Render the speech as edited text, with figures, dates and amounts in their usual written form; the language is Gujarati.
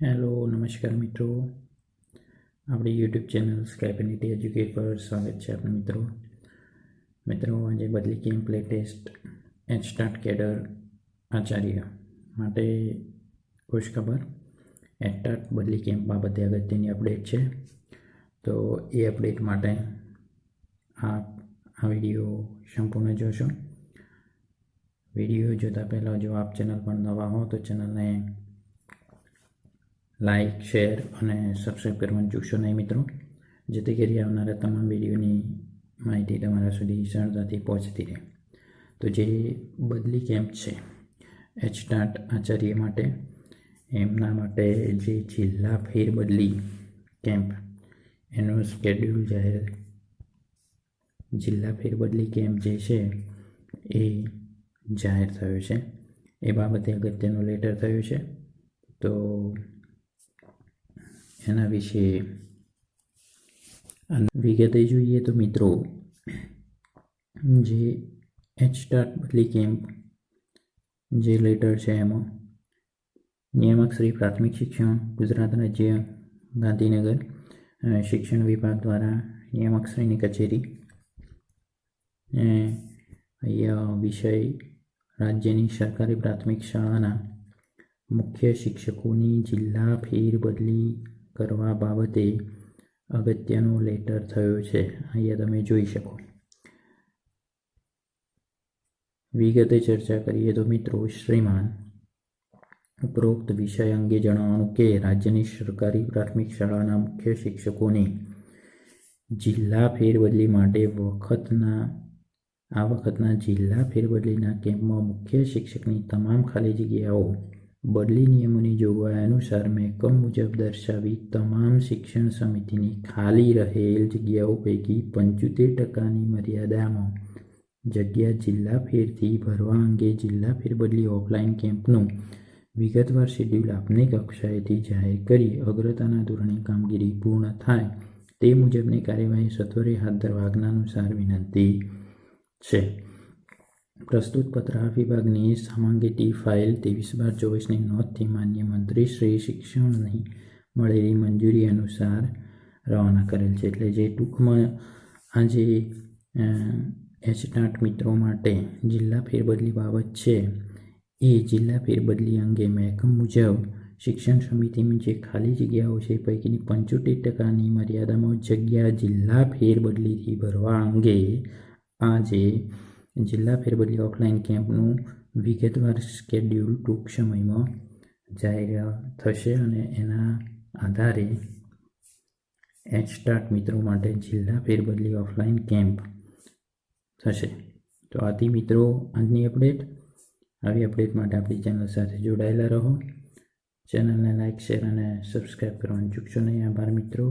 હેલો નમસ્કાર મિત્રો, આપણી યુટ્યુબ ચેનલ સ્કાયપિનિટી એજ્યુકેટ પર સ્વાગત છે આપણા મિત્રો આજે બદલી camp latest HTAT cadre Acharya માટે ખુશખબર. એચટાટ બદલી કેમ્પ બાબતે અગત્યની અપડેટ છે. તો એ અપડેટ માટે આપ આ વિડીયો સંપૂર્ણ જોશો. વિડીયો જોતા પહેલાં જો આપ ચેનલ પર નવા હો તો ચેનલને લાઇક, શેર અને સબસ્ક્રાઈબ કરવાનું ચૂકશો નહીં મિત્રો, જેથી કરી આવનારા તમામ વિડીયોની માહિતી તમારા સુધી સરળતાથી પહોંચતી રહે. તો જે બદલી કેમ્પ છે એચટાટ આચાર્ય માટે, એમના માટે જે જિલ્લા ફેરબદલી કેમ્પ એનું સ્કેડ્યુલ જિલ્લા ફેરબદલી કેમ્પ જે છે એ જાહેર થયો છે. એ બાબતે અગત્યનો લેટર થયો છે. તો એના વિશે વિગતે જોઈએ તો મિત્રો, જે એચટાટ બદલી કેમ્પ જે લેટર છે એમાં નિયામક શ્રી પ્રાથમિક શિક્ષણ ગુજરાત રાજ્ય ગાંધીનગર શિક્ષણ વિભાગ દ્વારા નિયામક શ્રીની કચેરી અહીંયા વિષય રાજ્યની સરકારી પ્રાથમિક શાળાના મુખ્ય શિક્ષકોની જિલ્લા ફેરબદલી કરવા બાબતે અગત્યનો લેટર થયો છે. અહીંયા તમે જોઈ શકો. વિગતે ચર્ચા કરીએ તો મિત્રો, શ્રીમાન ઉપરોક્ત વિષય અંગે જણાવવાનું કે રાજ્યની સરકારી પ્રાથમિક શાળાના મુખ્ય શિક્ષકોની જિલ્લા ફેરબદલી માટે આ વખતના જિલ્લા ફેરબદલીના કેમ્પમાં મુખ્ય શિક્ષકની તમામ ખાલી જગ્યાઓ બદલી નિયમોની જોગવાઈ અનુસાર મહેકમ મુજબ દર્શાવી તમામ શિક્ષણ સમિતિની ખાલી રહેલ જગ્યાઓ પૈકી 75% મર્યાદામાં જગ્યા જિલ્લા ફેરથી ભરવા અંગે જિલ્લા ફેરબદલી ઓફલાઈન કેમ્પનું વિગતવાર શેડ્યુલ આપની કક્ષાએથી જાહેર કરી અગ્રતાના ધોરણે કામગીરી પૂર્ણ થાય તે મુજબની કાર્યવાહી સત્વરે હાથ ધરવા આજ્ઞાનુસાર વિનંતી છે. પ્રસ્તુત પત્ર આ વિભાગની સામાંગીટી ફાઇલ 23/12/24ની નોંધથી માન્ય મંત્રી શ્રી શિક્ષણની મળેલી મંજૂરી અનુસાર રવાના કરેલ છે. એટલે જે ટૂંકમાં આજે એચટાટ મિત્રો માટે જિલ્લા ફેરબદલી બાબત છે એ જિલ્લા ફેરબદલી અંગે મહેકમ મુજબ શિક્ષણ સમિતિની જે ખાલી જગ્યાઓ છે પૈકીની 75%ની મર્યાદામાં જગ્યા જિલ્લા ફેરબદલીથી ભરવા અંગે આજે જિલ્લા ફેરબદલી ઓફલાઈન કેમ્પનું વિગતવાર સ્કેડ્યુલ ટૂંક સમયમાં જાહેર થશે અને એના આધારે એચટાટ મિત્રો માટે જિલ્લા ફેરબદલી ઓફલાઈન કેમ્પ થશે. તો આથી મિત્રો આજની અપડેટ. આવી અપડેટ માટે આપણી ચેનલ સાથે જોડાયેલા રહો. ચેનલને લાઇક, શેર અને સબસ્ક્રાઈબ કરવાનું ચૂકશો નહીં. આભાર મિત્રો.